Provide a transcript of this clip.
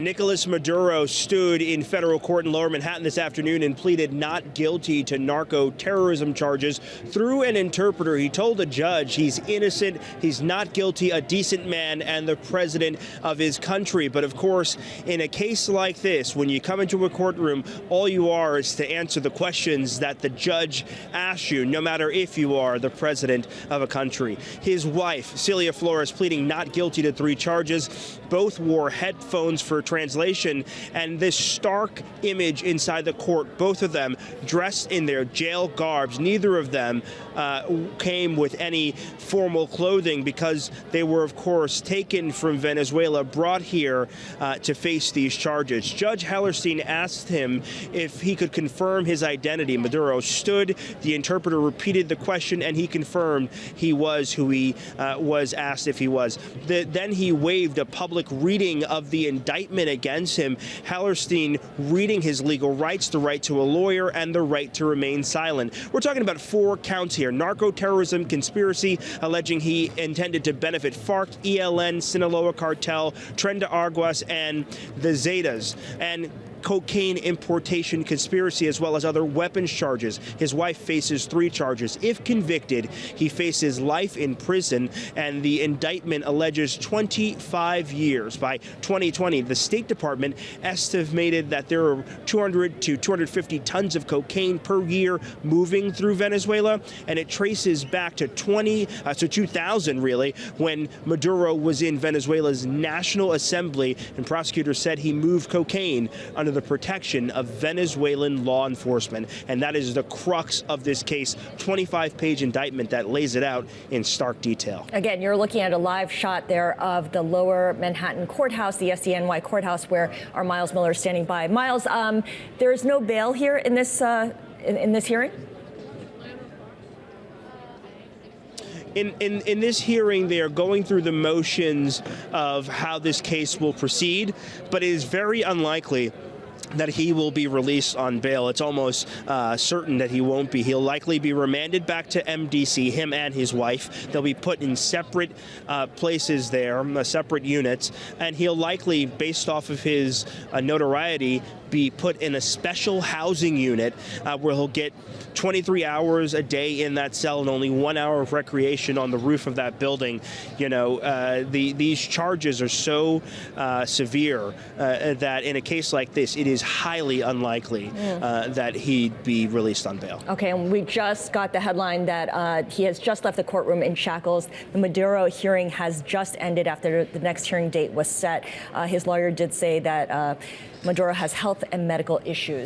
Nicolás Maduro stood in federal court in Lower Manhattan this afternoon and pleaded not guilty to narco-terrorism charges through an interpreter. He told the judge he's innocent, he's not guilty, a decent man, and the president of his country. But of course, in a case like this, when you come into a courtroom, all you are is to answer the questions that the judge asks you, no matter if you are the president of a country. His wife, Cilia Flores, pleading not guilty to 3 charges. Both wore headphones for translation, and this stark image inside the court, both of them dressed in their jail garbs. Neither of them came with any formal clothing because they were, of course, taken from Venezuela, brought here to face these charges. Judge Hellerstein asked him if he could confirm his identity. Maduro stood, the interpreter repeated the question, and he confirmed he was who he was asked if he was. Then he waived a public reading of the indictment against him, Hellerstein reading his legal rights, the right to a lawyer and the right to remain silent. We're talking about 4 counts here: narco-terrorism conspiracy, alleging he intended to benefit FARC, ELN, Sinaloa cartel, Tren de Argos, and the Zetas, and cocaine importation conspiracy, as well as other weapons charges. His wife faces 3 charges. If convicted, he faces life in prison, and the indictment alleges 25 years. By 2020, the State Department estimated that there are 200 to 250 tons of cocaine per year moving through Venezuela, and it traces back to 2000, really, when Maduro was in Venezuela's National Assembly, and prosecutors said he moved cocaine under the protection of Venezuelan law enforcement. And that is the crux of this case, 25-page indictment that lays it out in stark detail. Again, you're looking at a live shot there of the Lower Manhattan courthouse, the SDNY courthouse, where our Myles Miller is standing by. Myles, there is no bail here in this hearing? In this hearing, they are going through the motions of how this case will proceed, but it is very unlikely that he will be released on bail. It's almost certain that he won't be. He'll likely be remanded back to MDC, him and his wife. They'll be put in separate places there, separate units, and he'll likely, based off of his notoriety, be put in a special housing unit where he'll get 23 hours a day in that cell and only 1 hour of recreation on the roof of that building. You know, these charges are so severe that in a case like this, it is highly unlikely that he'd be released on bail. Okay, and we just got the headline that he has just left the courtroom in shackles. The Maduro hearing has just ended after the next hearing date was set. His lawyer did say that Maduro has health and medical issues.